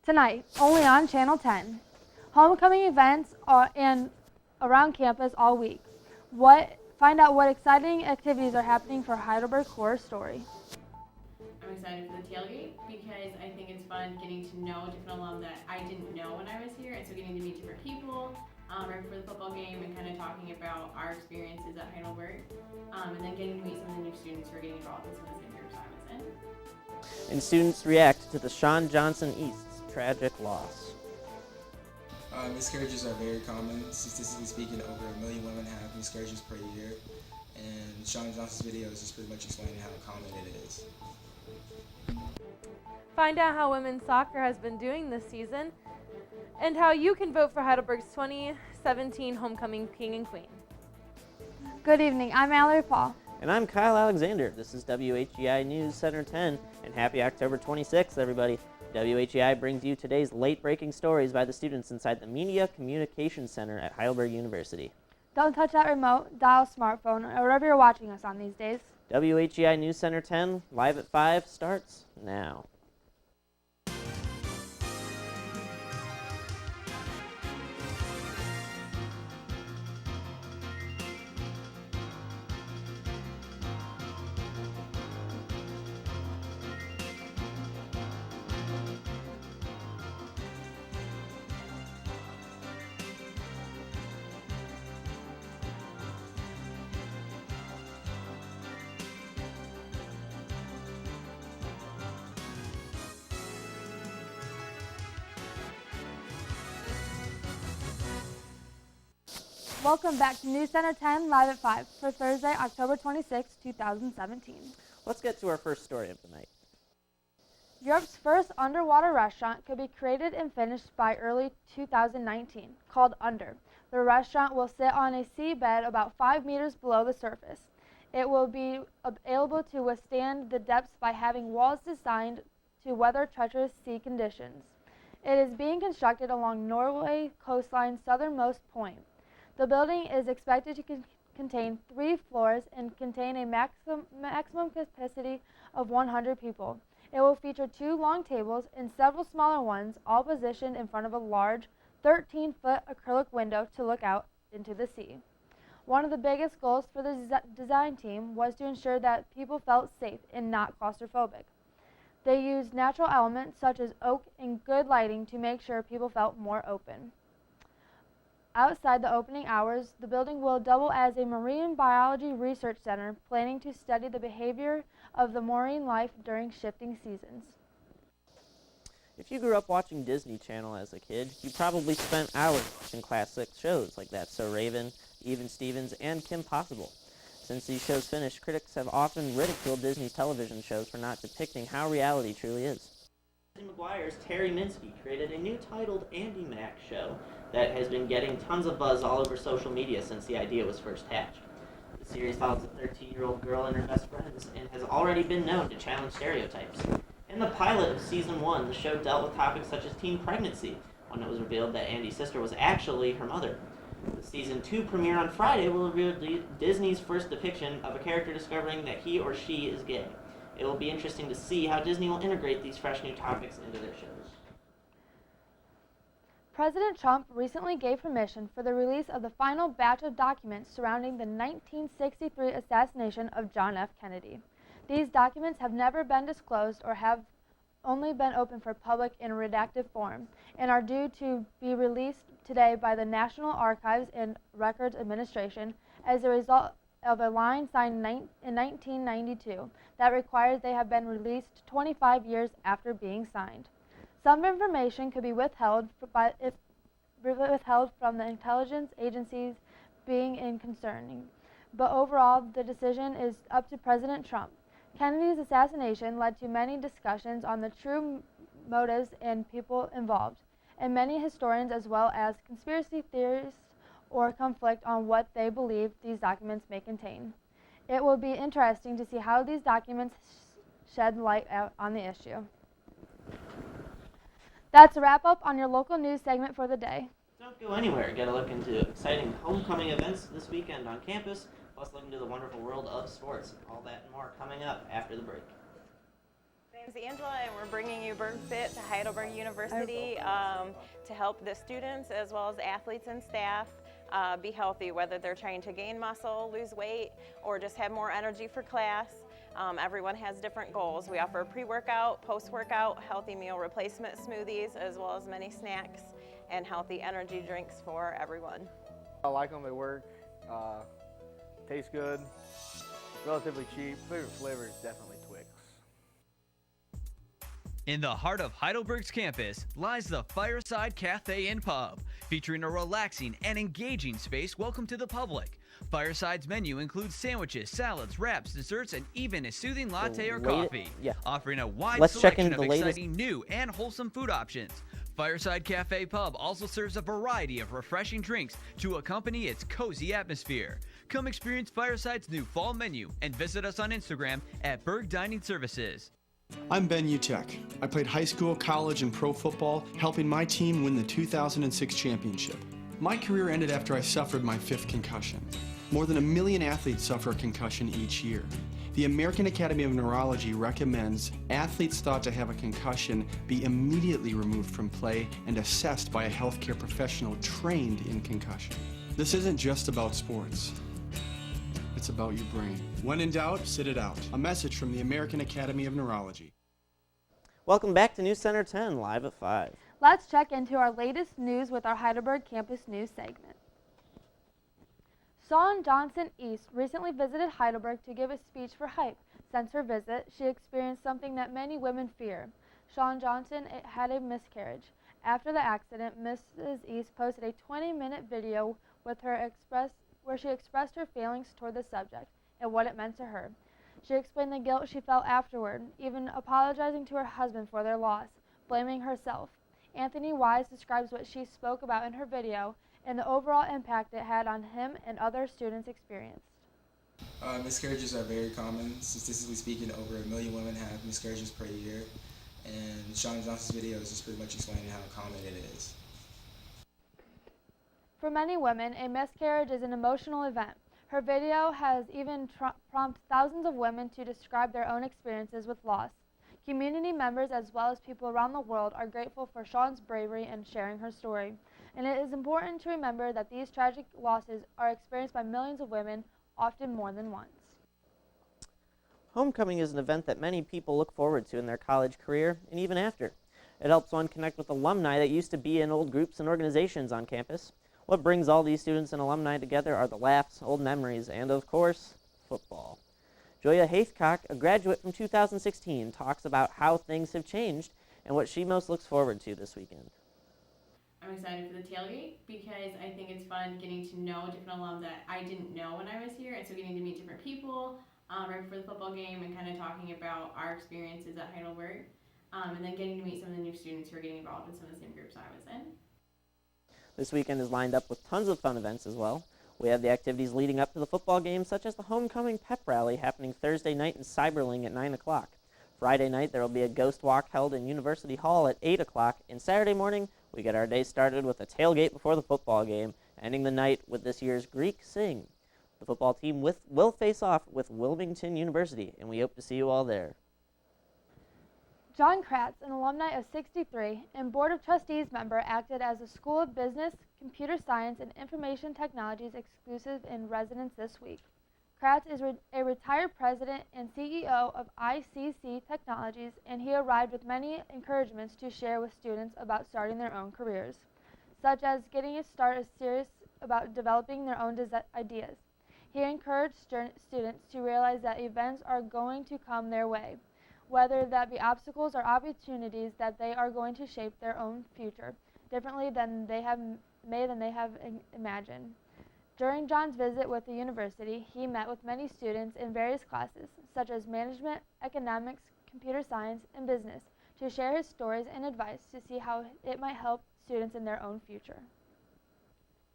Tonight, only on Channel 10. Homecoming events are around campus all week. Find out what exciting activities are happening for Heidelberg Horror Story. I'm excited for the tailgate because I think it's fun getting to know different alum that I didn't know when I was here, and so getting to meet different people right before the football game and kind of talking about our experiences at Heidelberg, and then getting to meet some of the new students who are getting involved in some of the same groups I was in. And students react to the Sean Johnson East's tragic loss. Miscarriages are very common. Statistically speaking, over 1 million women have miscarriages per year. And Sean Johnson's video is just pretty much explaining how common it is. Find out how women's soccer has been doing this season and how you can vote for Heidelberg's 2017 Homecoming King and Queen. Good evening, I'm Mallory Paul. And I'm Kyle Alexander. This is WHEI News Center 10, and happy October 26th, everybody. WHEI brings you today's late-breaking stories by the students inside the Media Communications Center at Heidelberg University. Don't touch that remote, dial smartphone, or wherever you're watching us on these days. WHEI News Center 10, live at 5, starts now. Welcome back to News Center 10, live at 5, for Thursday, October 26, 2017. Let's get to our first story of the night. Europe's first underwater restaurant could be created and finished by early 2019, called Under. The restaurant will sit on a seabed about 5 meters below the surface. It will be able to withstand the depths by having walls designed to weather treacherous sea conditions. It is being constructed along Norway coastline's southernmost point. The building is expected to contain 3 floors and contain a maximum capacity of 100 people. It will feature 2 long tables and several smaller ones, all positioned in front of a large 13-foot acrylic window to look out into the sea. One of the biggest goals for the design team was to ensure that people felt safe and not claustrophobic. They used natural elements such as oak and good lighting to make sure people felt more open. Outside the opening hours, the building will double as a marine biology research center, planning to study the behavior of the marine life during shifting seasons. If you grew up watching Disney Channel as a kid, you probably spent hours watching classic shows like That's So Raven, Even Stevens, and Kim Possible. Since these shows finished, critics have often ridiculed Disney's television shows for not depicting how reality truly is. Lizzie McGuire's Terry Minsky created a new titled Andy Mac show that has been getting tons of buzz all over social media since the idea was first hatched. The series follows a 13-year-old girl and her best friends and has already been known to challenge stereotypes. In the pilot of Season 1, the show dealt with topics such as teen pregnancy, when it was revealed that Andy's sister was actually her mother. The Season 2 premiere on Friday will reveal Disney's first depiction of a character discovering that he or she is gay. It will be interesting to see how Disney will integrate these fresh new topics into their shows. President Trump recently gave permission for the release of the final batch of documents surrounding the 1963 assassination of John F. Kennedy. These documents have never been disclosed or have only been open for public in redacted form and are due to be released today by the National Archives and Records Administration as a result of a line signed in 1992 that requires they have been released 25 years after being signed. Some information could be withheld from the intelligence agencies being concerning, but overall the decision is up to President Trump. Kennedy's assassination led to many discussions on the true motives and people involved, and many historians as well as conspiracy theorists or conflict on what they believe these documents may contain. It will be interesting to see how these documents shed light on the issue. That's a wrap up on your local news segment for the day. Don't go anywhere. Get a look into exciting homecoming events this weekend on campus, plus look into the wonderful world of sports. All that and more coming up after the break. My name's Angela, and we're bringing you BergFit to Heidelberg University to help the students as well as athletes and staff be healthy, whether they're trying to gain muscle, lose weight, or just have more energy for class. Everyone has different goals. We offer pre-workout, post-workout, healthy meal replacement smoothies, as well as many snacks and healthy energy drinks for everyone. I like them, they work, taste good, relatively cheap. Favorite flavor is definitely Twix. In the heart of Heidelberg's campus lies the Fireside Cafe and Pub, featuring a relaxing and engaging space welcome to the public. Fireside's menu includes sandwiches, salads, wraps, desserts, and even a soothing latte or coffee, offering a wide selection of exciting new and wholesome food options. Fireside Cafe Pub also serves a variety of refreshing drinks to accompany its cozy atmosphere. Come experience Fireside's new fall menu and visit us on Instagram at Berg Dining Services. I'm Ben Utek. I played high school, college, and pro football, helping my team win the 2006 championship. My career ended after I suffered my 5th concussion. More than 1 million athletes suffer a concussion each year. The American Academy of Neurology recommends athletes thought to have a concussion be immediately removed from play and assessed by a healthcare professional trained in concussion. This isn't just about sports. It's about your brain. When in doubt, sit it out. A message from the American Academy of Neurology. Welcome back to News Center 10, live at 5. Let's check into our latest news with our Heidelberg Campus News segment. Shawn Johnson East recently visited Heidelberg to give a speech for HYPE. Since her visit, she experienced something that many women fear. Shawn Johnson had a miscarriage. After the accident, Mrs. East posted a 20-minute video with her where she expressed her feelings toward the subject and what it meant to her. She explained the guilt she felt afterward, even apologizing to her husband for their loss, blaming herself. Anthony Wise describes what she spoke about in her video and the overall impact it had on him and other students experienced. Miscarriages are very common. Statistically speaking, over 1 million women have miscarriages per year, and Shawn Johnson's video is just pretty much explaining how common it is. For many women, a miscarriage is an emotional event. Her video has even prompted thousands of women to describe their own experiences with loss. Community members as well as people around the world are grateful for Shawn's bravery in sharing her story. And it is important to remember that these tragic losses are experienced by millions of women, often more than once. Homecoming is an event that many people look forward to in their college career and even after. It helps one connect with alumni that used to be in old groups and organizations on campus. What brings all these students and alumni together are the laughs, old memories, and of course, football. Joya Haithcock, a graduate from 2016, talks about how things have changed and what she most looks forward to this weekend. I'm excited for the tailgate because I think it's fun getting to know different alum that I didn't know when I was here, and so getting to meet different people right before the football game and kind of talking about our experiences at Heidelberg, and then getting to meet some of the new students who are getting involved in some of the same groups I was in. This weekend is lined up with tons of fun events as well. We have the activities leading up to the football game, such as the homecoming pep rally happening Thursday night in Cyberling at 9 o'clock. Friday night, there will be a ghost walk held in University Hall at 8 o'clock. And Saturday morning, we get our day started with a tailgate before the football game, ending the night with this year's Greek Sing. The football team will face off with Wilmington University, and we hope to see you all there. John Kratz, an alumni of 63 and Board of Trustees member, acted as a School of Business, Computer Science, and Information Technologies exclusive in residence this week. Kratz is a retired president and CEO of ICC Technologies, and he arrived with many encouragements to share with students about starting their own careers, such as getting a start as serious about developing their own ideas. He encouraged students to realize that events are going to come their way, whether that be obstacles or opportunities, that they are going to shape their own future differently than they have imagined. During John's visit with the university, he met with many students in various classes, such as management, economics, computer science, and business, to share his stories and advice to see how it might help students in their own future.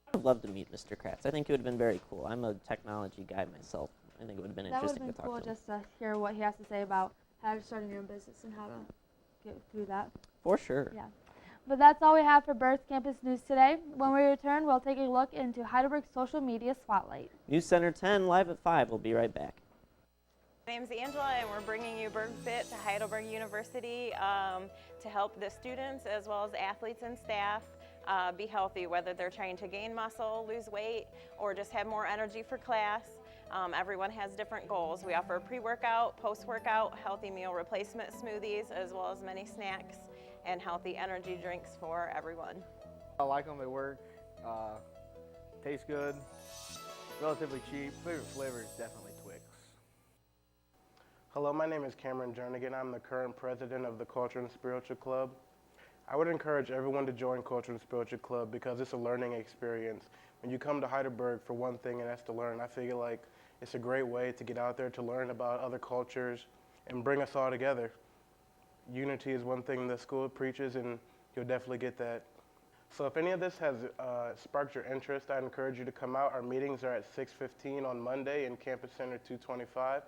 I would love to meet Mr. Kratz. I think it would have been very cool. I'm a technology guy myself. I think it would have been interesting to talk to him. That would have been cool just to hear what he has to say about how to start your own business and how to get through that. For sure. Yeah. But that's all we have for Berg's Campus News today. When we return, we'll take a look into Heidelberg's social media spotlight. News Center 10 live at 5. We'll be right back. My name's Angela, and we're bringing you BergFit to Heidelberg University to help the students as well as athletes and staff be healthy, whether they're trying to gain muscle, lose weight, or just have more energy for class. Everyone has different goals. We offer pre-workout, post-workout, healthy meal replacement smoothies, as well as many snacks and healthy energy drinks for everyone. I like them, they work, taste good, relatively cheap. Favorite flavor is definitely Twix. Hello, my name is Cameron Jernigan. I'm the current president of the Culture and Spiritual Club. I would encourage everyone to join Culture and Spiritual Club because it's a learning experience. When you come to Heidelberg for one thing and that's to learn, I feel like it's a great way to get out there to learn about other cultures and bring us all together. Unity is one thing the school preaches, and you'll definitely get that. So if any of this has sparked your interest, I encourage you to come out. Our meetings are at 6:15 on Monday in Campus Center 225.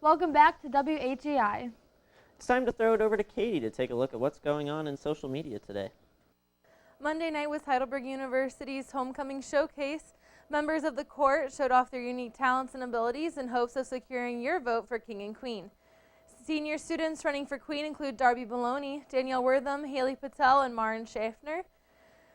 Welcome back to WHEI. It's time to throw it over to Katie to take a look at what's going on in social media today. Monday night was Heidelberg University's homecoming showcase. Members of the court showed off their unique talents and abilities in hopes of securing your vote for King and Queen. Senior students running for Queen include Darby Maloney, Danielle Wortham, Haley Patel, and Maren Schaffner.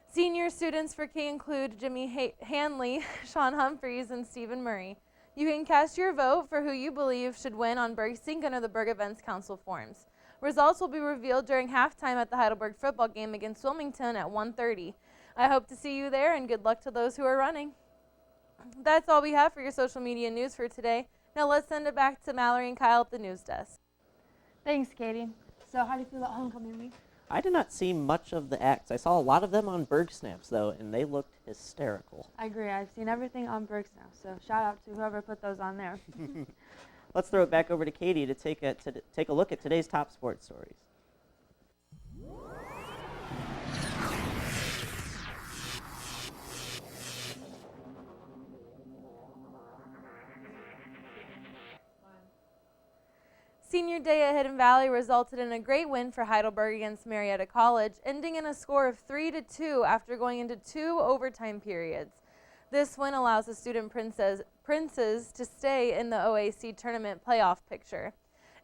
Senior students for King include Jimmy Hanley, Sean Humphreys, and Stephen Murray. You can cast your vote for who you believe should win on BergSync under the Berg Events Council forms. Results will be revealed during halftime at the Heidelberg football game against Wilmington at 1:30. I hope to see you there, and good luck to those who are running. That's all we have for your social media news for today. Now let's send it back to Mallory and Kyle at the news desk. Thanks, Katie. So how do you feel about homecoming week? I did not see much of the acts. I saw a lot of them on Berg Snaps, though, and they looked hysterical. I agree. I've seen everything on Bergs now, so shout out to whoever put those on there. Let's throw it back over to Katie to take a look at today's top sports stories. Senior day at Hidden Valley resulted in a great win for Heidelberg against Marietta College, ending in a score of 3-2 after going into 2 overtime periods. This win allows the student princes to stay in the OAC tournament playoff picture.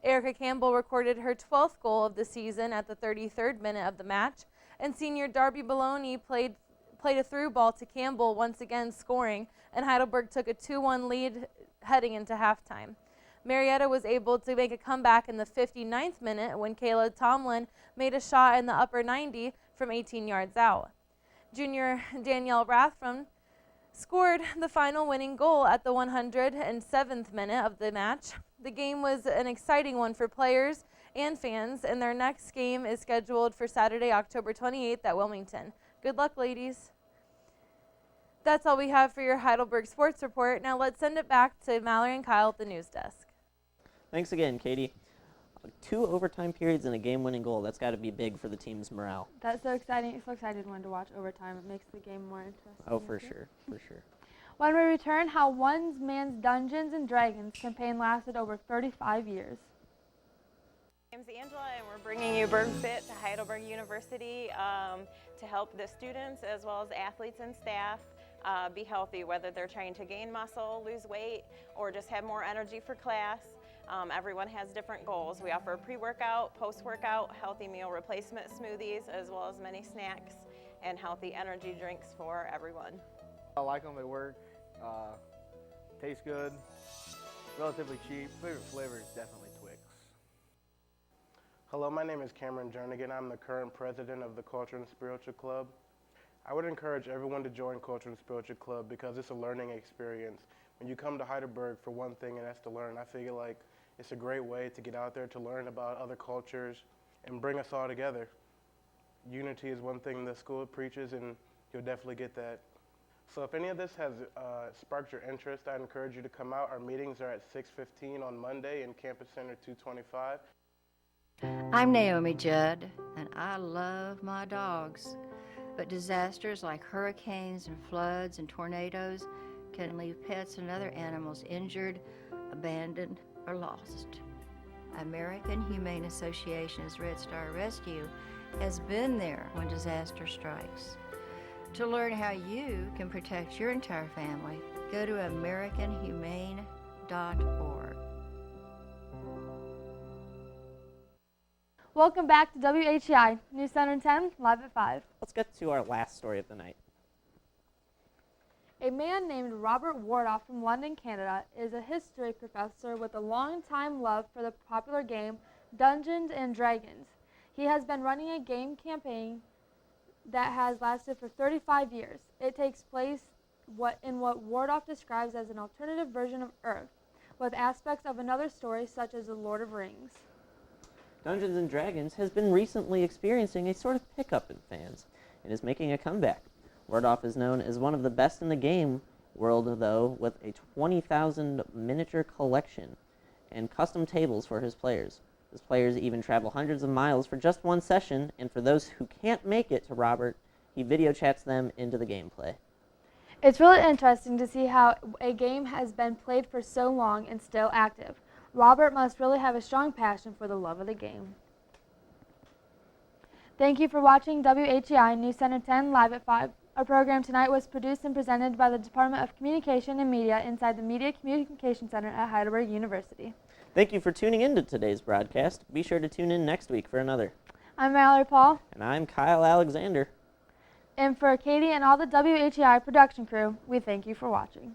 Erica Campbell recorded her 12th goal of the season at the 33rd minute of the match, and senior Darby Maloney played a through ball to Campbell, once again scoring, and Heidelberg took a 2-1 lead heading into halftime. Marietta was able to make a comeback in the 59th minute when Kayla Tomlin made a shot in the upper 90 from 18 yards out. Junior Danielle Rathrum scored the final winning goal at the 107th minute of the match. The game was an exciting one for players and fans, and their next game is scheduled for Saturday, October 28th at Wilmington. Good luck, ladies. That's all we have for your Heidelberg Sports Report. Now let's send it back to Mallory and Kyle at the news desk. Thanks again, Katie. 2 overtime periods and a game-winning goal. That's got to be big for the team's morale. That's so exciting. It's so exciting when to watch overtime. It makes the game more interesting. Oh, for sure, for sure. When we return, how One Man's Dungeons and Dragons campaign lasted over 35 years. My name's Angela, and we're bringing you BergFit to Heidelberg University to help the students as well as athletes and staff be healthy, whether they're trying to gain muscle, lose weight, or just have more energy for class. Everyone has different goals. We offer pre-workout, post-workout, healthy meal replacement smoothies, as well as many snacks and healthy energy drinks for everyone. I like them, they work, Tastes good, relatively cheap. Favorite flavor is definitely Twix. Hello, my name is Cameron Jernigan. I'm the current president of the Culture and Spiritual Club. I would encourage everyone to join Culture and Spiritual Club because it's a learning experience. When you come to Heidelberg for one thing, and that's to learn, I feel like it's a great way to get out there to learn about other cultures and bring us all together. Unity is one thing the school preaches, and you'll definitely get that. So if any of this has sparked your interest, I encourage you to come out. Our meetings are at 6:15 on Monday in Campus Center 225. I'm Naomi Judd, and I love my dogs. But disasters like hurricanes and floods and tornadoes can leave pets and other animals injured, abandoned, or lost. American Humane Association's Red Star Rescue has been there when disaster strikes. To learn how you can protect your entire family, go to AmericanHumane.org. Welcome back to WHEI News Center 10, live at 5. Let's get to our last story of the night. A man named Robert Wardoff from London, Canada, is a history professor with a long-time love for the popular game Dungeons and Dragons. He has been running a game campaign that has lasted for 35 years. It takes place in what Wardoff describes as an alternative version of Earth, with aspects of another story such as The Lord of Rings. Dungeons and Dragons has been recently experiencing a sort of pickup in fans and is making a comeback. Wardoff is known as one of the best in the game world, though, with a 20,000 miniature collection and custom tables for his players. His players even travel hundreds of miles for just one session, and for those who can't make it to Robert, he video chats them into the gameplay. It's really interesting to see how a game has been played for so long and still active. Robert must really have a strong passion for the love of the game. Thank you for watching WHEI News Center 10 live at 5. Our program tonight was produced and presented by the Department of Communication and Media inside the Media Communication Center at Heidelberg University. Thank you for tuning in to today's broadcast. Be sure to tune in next week for another. I'm Mallory Paul. And I'm Kyle Alexander. And for Katie and all the WHEI production crew, we thank you for watching.